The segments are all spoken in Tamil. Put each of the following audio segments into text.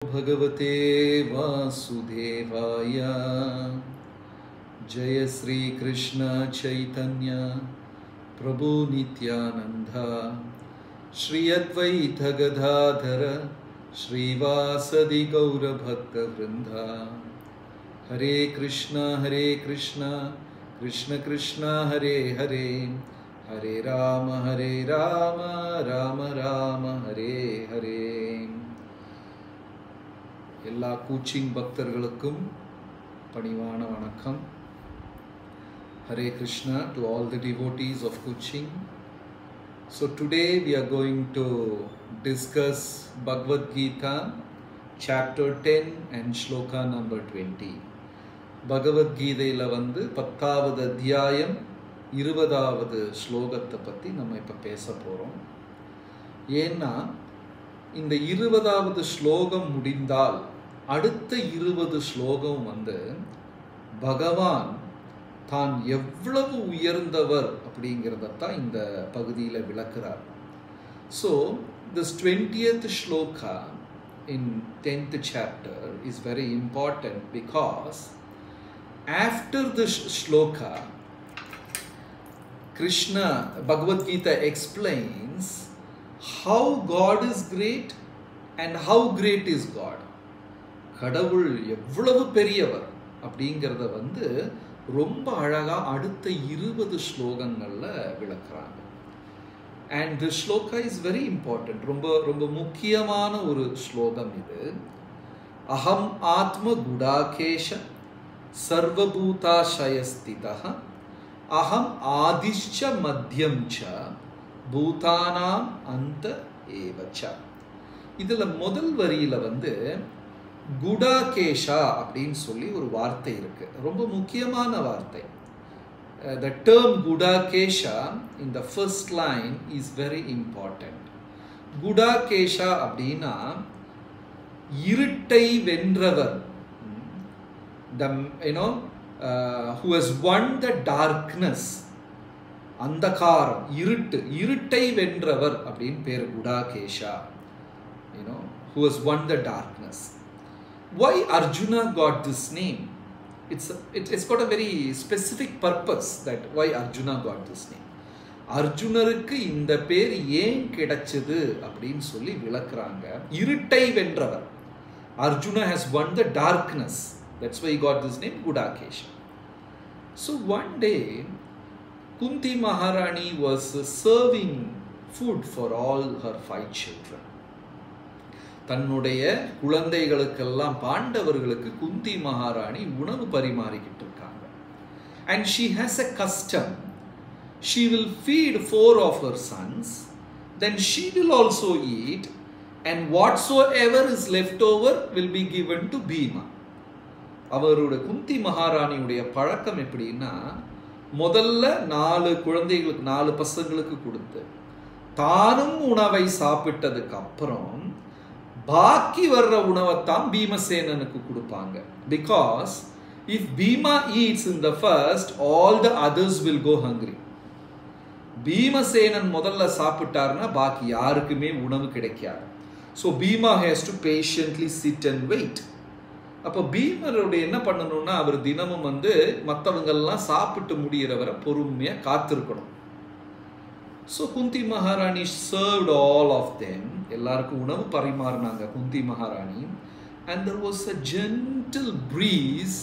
भगवते वासुदेवाय जय श्री कृष्ण चैतन्य प्रभु नित्यानंद श्री अद्वैत गदाधर श्रीवासदि गौर भक्त वृंद हरे कृष्ण कृष्ण कृष्ण हरे हरे हरे राम राम राम हरे हरे எல்லா கூச்சிங் பக்தர்களுக்கும் பணிவான வணக்கம். Hare Krishna to all the devotees of Kuching. So today we are going to discuss Bhagavad Gita chapter 10 and shloka number 20. Bhagavad Gita வந்து 10வது அத்தியாயம் 20வது ஸ்லோகத்தை பத்தி நம்ம இப்ப பேச போறோம். ஏன்னா இந்த 20வது ஸ்லோகம் முடிந்தால் அடுத்த 20 ஸ்லோகம் வந்து பகவான் தான் எவ்வளவு உயர்ந்தவர் அப்படிங்கிறதான் இந்த பகுதியில் விளக்குறார். So this 20th shloka in 10th chapter is very important because after this shloka Krishna Bhagavad Gita explains how God is great and how great is God. கடவுள் எவ்வளவு பெரியவர் அப்படிங்கிறத வந்து ரொம்ப அழகா அடுத்த 20 ஸ்லோகங்கள்ல விளக்குறாங்க. And this shloka is very important. ரொம்ப முக்கியமான ஒரு ஸ்லோகம் இது. அகம் ஆத்ம குடாகேஷ சர்வபூதாசயஸ்திதஹ அகம் ஆதிஷ்ச மத்யம் ச பூதானாம் அந்த ஏவச்ச. இதுல முதல் வரியில வந்து குடாகேஷா அப்படின்னு சொல்லி ஒரு வார்த்தை இருக்கு. ரொம்ப முக்கியமான வார்த்தை. The term குடாகேஷா in the first line is very important. குடாகேஷா அப்படின்னா இருட்டை வென்றவர். Who has won the darkness. அந்தகாரம் இருட்டை வென்றவர் அப்படின்னு பேர் குடாகேஷா. Who has won the darkness. Why Arjuna got this name? It's got a very specific purpose that why Arjuna got this name. அர்ஜுனருக்கு இந்த பேர் ஏன் கிடைச்சது அப்படின்னு சொல்லி விளக்குறாங்க. இருட்டை வென்றவர். Arjuna has won the darkness. That's why he got this name Gudakesha. So one day Kunti Maharani was serving food for all her 5 children. தன்னுடைய குழந்தைகளுக்கெல்லாம் பாண்டவர்களுக்கு குந்தி மகாராணி உணவு பரிமாறிக்கிட்டு இருக்காங்க. And she has a custom. She will feed 4 of her sons, then she will also eat, and whatsoever is left over will be given to Bhima. அவருடைய குந்தி மகாராணியுடைய பழக்கம் எப்படின்னா, முதல்ல 4 குழந்தைகளுக்கு 4 பசங்களுக்கு கொடுத்து தானும் உணவை சாப்பிட்டதுக்கு அப்புறம் பாக்கி வர்ற உணவைத்தான் பீமசேனனுக்கு கொடுப்பாங்க. Because if Bhima eats in the first, all the others will go hungry. Bhimasenan முதல்ல சாப்பிட்டார்னா பாக்கி யாருக்குமே உணவு கிடைக்காது. So Bhima has to patiently sit and wait. அப்போ பீமருடைய என்ன பண்ணணும்னா அவர் தினமும் வந்து மற்றவங்கெல்லாம் சாப்பிட்டு முடிகிறவரை பொறுமையா காத்திருக்கணும். So Kunti Maharani served all of them. எல்லாருக்கும் உணவு பரிமாறினாங்க குந்தி மகாராணி. And there was a gentle breeze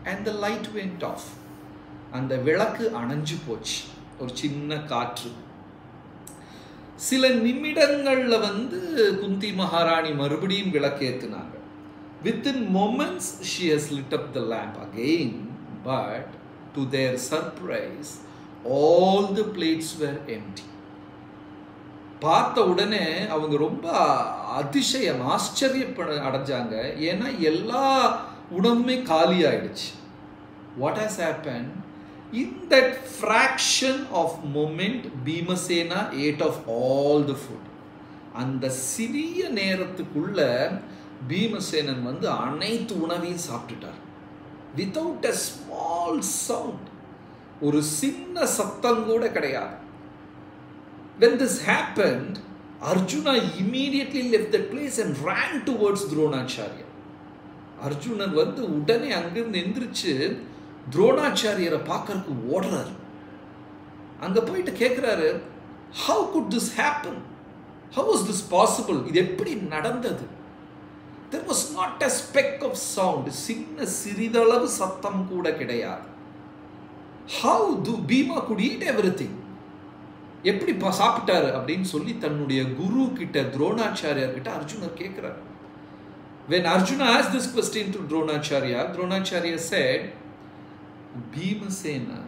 and the light went off. அந்த விளக்கு அணைஞ்சு போச்சு. ஒரு சின்ன காற்று. சில நிமிடங்கள்ல வந்து குந்தி மகாராணி மறுபடியும் விளக்கேத்துனாங்க. Within moments she has lit up the lamp again, but to their surprise all the plates were empty. பார்த்த உடனே அவங்க ரொம்ப ஆச்சரியப்பட அடைஞ்சாங்க. ஏன்னா எல்லா உணவுமே காலி ஆயிடுச்சு. What has happened? In that fraction of moment Bhimasena ate of all the food. அந்த சிறிய நேரத்துக்குள்ள பீமசேனன் வந்து அனைத்து உணவையும் சாப்பிட்டுட்டார். Without a small sound. ஒரு சின்ன சத்தம் கூட கிடையாது. When this happened, Arjuna immediately left that place and ran towards Dronacharya. Arjunan வந்து உடனே அங்கிருந்து எந்திரிச்சு துரோணாச்சாரியரை பார்க்கறதுக்கு ஓடுறாரு. அங்க போயிட்டு கேட்கிறாரு, how could this happen? How was this possible? இது எப்படி நடந்தது? There was not a speck of sound. சின்ன சிறிதளவு சத்தம் கூட கிடையாது. How do Bhima could eat everything? எப்படி சாப்பிட்டாரு அப்படின்னு சொல்லி தன்னுடைய குரு கிட்ட துரோணாச்சாரியார் கிட்ட அர்ஜுனர் கேட்கிறார். When Arjuna asked this question to Dronacharya, Dronacharya said, Bhimasena,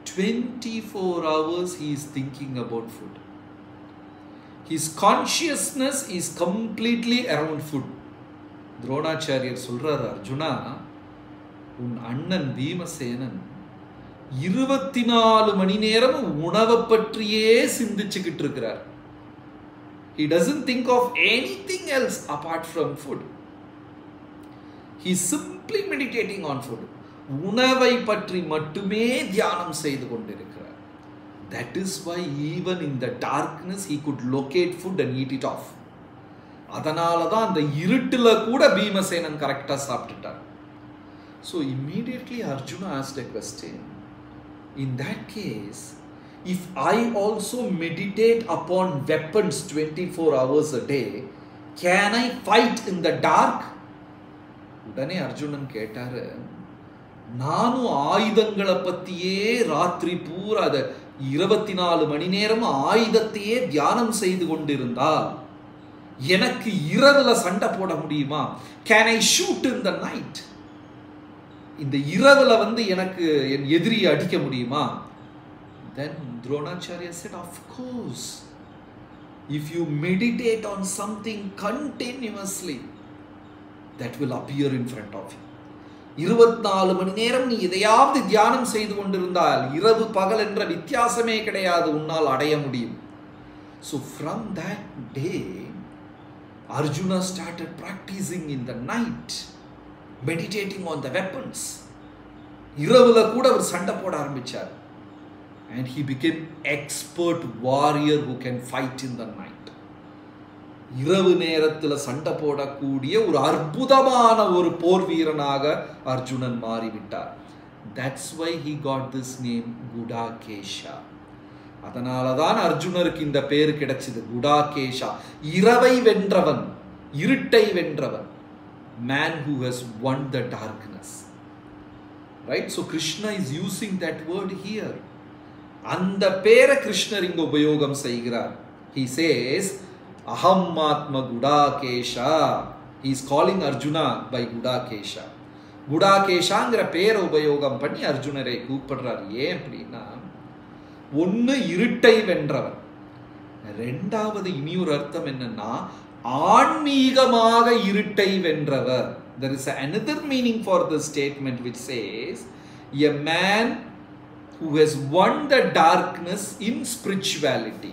24 hours he is thinking about food. His consciousness is completely around food. Dronacharya சொல்றார், அர்ஜுனா, உன் அண்ணன் பீமசேனன் 24 மணி நேரம் உணவை பற்றியே சிந்திச்சுக்கிட்டு இருக்கிறார். He doesn't think of anything else apart from food. He is simply meditating on food. உணவை பற்றி மட்டுமே தியானம் செய்து கொண்டிருக்கிறார். That is why even in the darkness he could locate food and eat it off. அதனால தான் அந்த இருட்டுல கூட பீமசேனன் கரெக்டா சாப்பிட்டுட்டார். So immediately Arjuna asked a question. In that case, if I also meditate upon weapons 24 hours a day, can I fight in the dark? உடனே அர்ஜுனன் கேட்டாரு, நானும் ஆயுதங்களை பத்தியே ராத்திரி பூரா 24 மணி நேரம் ஆயுதத்தையே தியானம் செய்து கொண்டிருந்தால் எனக்கு இரவுல சண்டை போட முடியுமா? Can I shoot in the night? இந்த இரவுல வந்து எனக்கு என் எதிரியை அடிக்க முடியுமா? Then Dronacharya said, of course. If you meditate on something continuously, that will appear in front of you. 24 மணி நேரம் நீ எதையாவது தியானம் செய்து கொண்டிருந்தால் இரவு பகல் என்ற வித்தியாசமே கிடையாது, உன்னால் அடைய முடியும். So from that day, Arjuna started practicing in the night, meditating on the weapons. இரவுல கூட அவர் சண்டை போட ஆரம்பிச்சார். And he became expert warrior who can fight in the night. இரவு நேரத்துல சண்டை போடக்கூடிய ஒரு அற்புதமான ஒரு போர் வீரனாக அர்ஜுனன் மாறிவிட்டார். That's why he got this name Gudakesha. அதனாலதான் அர்ஜுனருக்கு இந்த பேர் கிடைச்சது, குடாகேஷா. இரவை வென்றவன், இருட்டை வென்றவன். Man who has won the darkness. Right? So Krishna is using that word here. அந்த பேரை கிருஷ்ணர் இங்க உபயோகம் செய்கிறார். He says, Aham Atma Gudakesha. He is calling Arjuna by Gudakesha. Gudakeshaங்கிற பேரை உபயோகம் பண்ணி அர்ஜுனரை கூப்பிடுறார். ஏன் அப்படின்னா, ஒன்னு இருட்டை வென்றவன், ரெண்டாவது இனியொரு அர்த்தம் என்னன்னா ஆன்மீகமாக இருட்டை வென்றவர். There is another meaning for this statement which says, a man who has won the darkness in spirituality.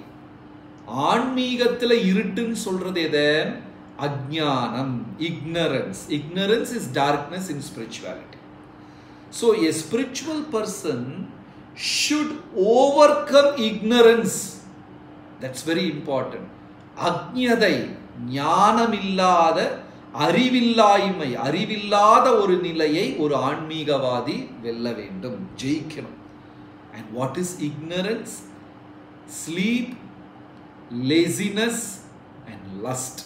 ஆன்மீகத்துல இருட்டுன்னு சொல்றது எது? அஜ்ஞானம், ignorance. Ignorance is darkness in spirituality. So a spiritual person should overcome ignorance. That's very important. அக்ஞதை, ஞானமில்லாத, அறிவில்லாய்மை, அறிவில்லாத ஒரு நிலையை ஒரு ஆன்மீகவாதி வெல்ல வேண்டும், ஜெயிக்கணும். And what is ignorance? Sleep, laziness and lust.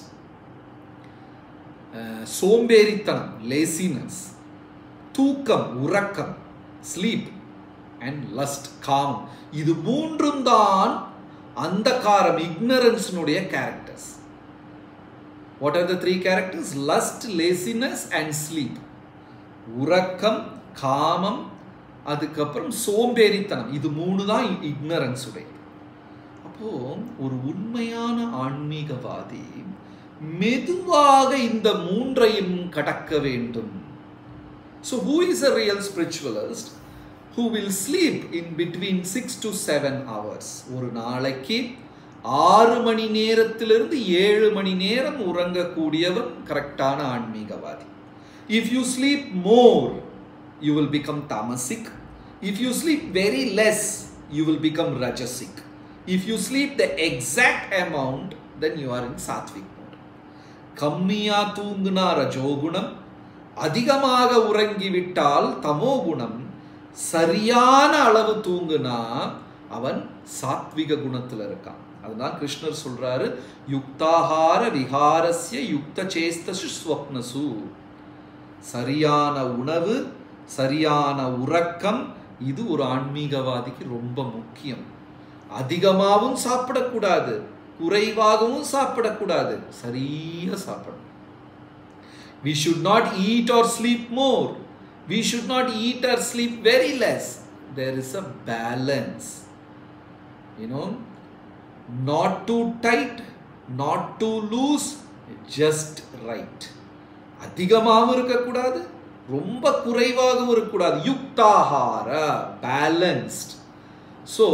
சோம்பேறித்தனம், laziness. தூக்கம், உறக்கம், sleep and lust, காமம். இது மூன்றும் தான் அந்தகாரம், ignorance-னுடைய characters. What are the three characters? Lust, laziness and sleep. உறக்கம், காமம், அதுக்கப்புறம் சோம்பேறித்தனம். இது மூணு தான் ignorance உடைய. அப்போ ஒரு உண்மையான ஆன்மீகவாதி மெதுவாக இந்த மூன்றையும் கடக்க வேண்டும். So who is a real spiritualist? Who will sleep in between 6 to 7 hours. ஒரு நாளைக்கு 6 மணி நேரத்திலிருந்து 7 மணி நேரம் உறங்கக்கூடியவன் கரெக்டான ஆன்மீகவாதி. If you sleep more, you will become tamasic. If you sleep very less, you will become rajasic. If you sleep the exact amount, then you are in sattvic mode. கம்மியா தூங்குனா ரஜோகுணம், அதிகமாக உறங்கிவிட்டால் தமோகுணம், சரியான அளவு தூங்குனா அவன் சாத்விக குணத்தில் இருக்கான். அதுதான் கிருஷ்ணர் சொல்றாரு, யுக்தாஹார விஹாரஸ்ய யுக்த சேஸ்தசு ஸ்வப்னசு. சரியான உணவு, சரியான உறக்கம், இது ஒரு ஆன்மீகவாதிக்கு ரொம்ப முக்கியம். அதிகமாகவும் சாப்பிடக்கூடாது, குறைவாகவும் சாப்பிடக்கூடாது, சரியா சாப்பிடணும். We should not eat or sleep more. We should not eat or sleep very less. There is a balance. You know, not too tight, not too loose, just right. அதிகமாகவும் இருக்கக்கூடாது, ரொம்ப குறைவாகவும் இருக்கக்கூடாது. யுக்தாஹார, balanced. So,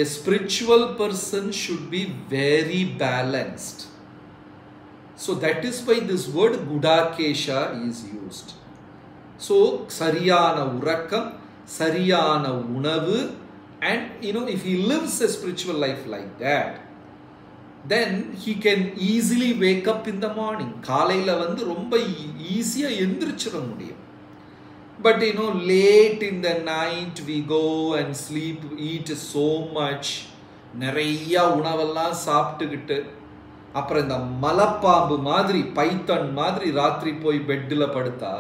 a spiritual person should be very balanced. So that is why this word Gudakesha is used. So, sariyana urakam, sariyana unavu, and if he lives a spiritual life like that, then he can easily wake up in the morning. காலையில வந்து ரொம்ப ஈஸியா எந்திரிச்சிட முடியும். But late in the night we go and sleep, eat so much, நிறைய உணவெல்லாம் சாப்பிட்டுக்கிட்டு அப்புறம் இந்த மலப்பாம்பு மாதிரி, பைத்தன் மாதிரி ராத்திரி போய் பெட்டில் படுத்தா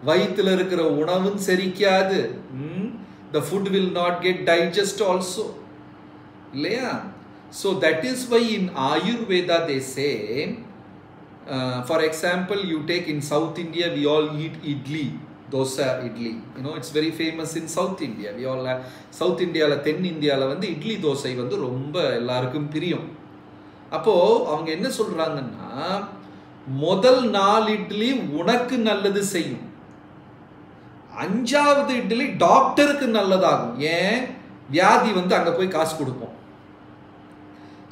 வயிற்றுல இருக்கிற உணவும் செரிக்காது. The food will not get digest also. இல்லையா? So that is why in Ayurveda they say, for example, you take in South India, we all eat idli, dosa idli. It's very famous in South India. We all have, South India la, Ten India la வந்து இட்லி தோசை வந்து ரொம்ப எல்லாருக்கும் பிரியம். அப்போ அவங்க என்ன சொல்றாங்கன்னா, முதல் 4 இட்லி உனக்கு நல்லது செய்யும், 5வது இட்லி டாக்டருக்கு நல்லதாகும். ஏன்? வியாதி வந்து அங்க போய் காசு கொடுப்போம்.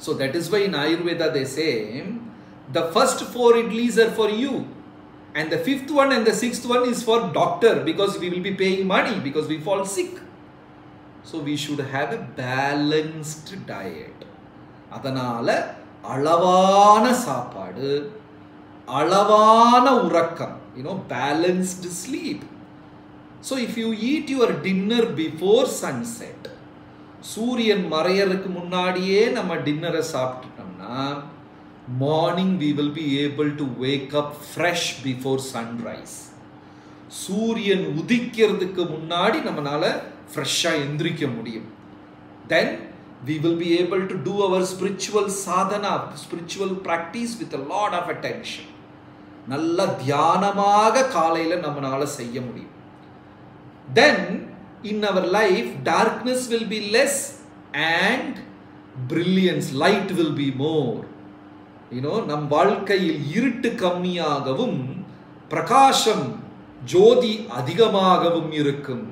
So that is why in Ayurveda they say the first 4 idlis are for you, and the 5th one and the 6th one is for doctor, because we will be paying money because we fall sick. So we should have a balanced diet. அதனால அளவான சாப்பாடு, அளவான உறக்கம், balanced sleep. So if you eat your dinner before sunset, சூரியன் மறையறதுக்கு முன்னாடியே நம்ம டின்னரை சாப்பிட்டோம்னா, morning we will be able to wake up fresh before sunrise. சூரியன் உதிக்கிறதுக்கு முன்னாடி நம்மனால ஃப்ரெஷ்ஷா எந்திரிக்க முடியும். Then we will be able to do our spiritual sadhana, spiritual practice with a lot of attention. நல்ல தியானமாக காலையில நம்மனால செய்ய முடியும். Then in our life, darkness will be less and brilliance, light will be more. நம் வாழ்க்கையில் இருட்டு கம்மியாகவும் பிரகாசம் ஜோதி அதிகமாகவும் இருக்கும்.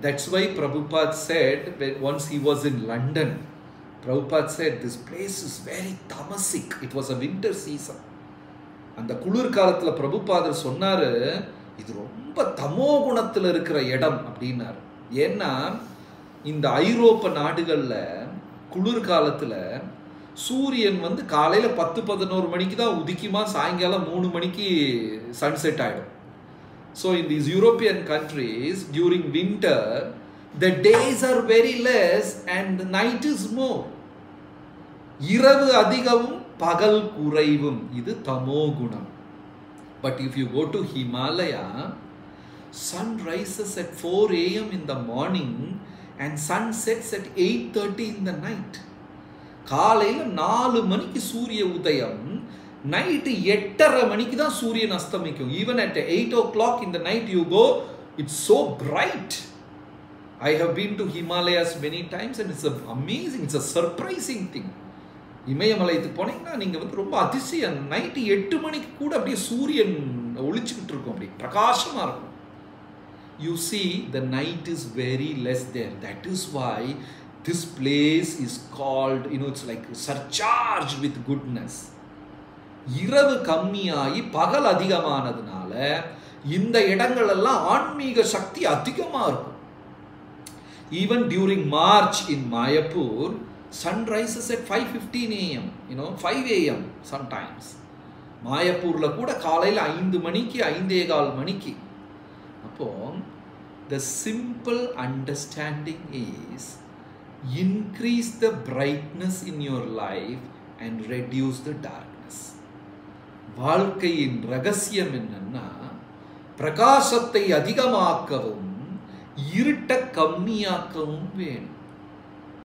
That's why Prabhupada said, when once he was in London, Prabhupada said, this place is very tamasic. It was a winter season. அந்த குளிர் காலத்துல பிரபுபாதர் சொன்னாரு, இது ரொம்ப தமோ குணத்தில் இருக்கிற இடம் அப்படின்னாரு. ஏன்னா இந்த ஐரோப்பா நாடுகள்ல குளிர்காலத்துல சூரியன் வந்து காலையில 10-11 மணிக்கு தான் உதிக்குமா, சாயங்காலம் 3 மணிக்கு சன்செட் ஆயிடும். So in these European countries during winter the days are very less and the night is more. இரவு அதிகமும் பகல் குறைவும், இது தமோ குணம். But if you go to Himalaya, sun rises at 4 AM in the morning and sun sets at 8:30 in the night. காலையில 4 மணிக்கு சூரிய உதயம், நைட்டு 8:30 மணிக்கு தான் சூரியன் அஸ்தமிக்கும். Even at 8 o'clock in the night you go, it's so bright. I have been to Himalayas many times and it's amazing, it's a surprising thing. இமயமலைக்கு போனீங்கன்னா நீங்க வந்து ரொம்ப அதிசயம், நைட்டு 8 மணிக்கு கூட அப்படியே சூரியன் ஒளிச்சுக்கிட்டு இருக்கும், அப்படி பிரகாசமா இருக்கும். You see, the night is very less there. That is why this place is called, it's like surcharged with goodness. இரவு கம்மியாகி பகல் அதிகமானதுனால இந்த இடங்கள் எல்லாம் ஆன்மீக சக்தி அதிகமா இருக்கும். Even during March in Mayapur, sun rises at 5:15 a.m., 5 a.m. sometimes. மாயப்பூர்ல கூட காலையில் 5 மணிக்கு 5:15 மணிக்கு. அப்போ the simple understanding is increase the brightness in your life and reduce the darkness. வாழ்க்கையின் ரகசியம் என்னன்னா பிரகாசத்தை அதிகமாக்கவும் இருட்ட கம்மியாக்கவும் வேணும்.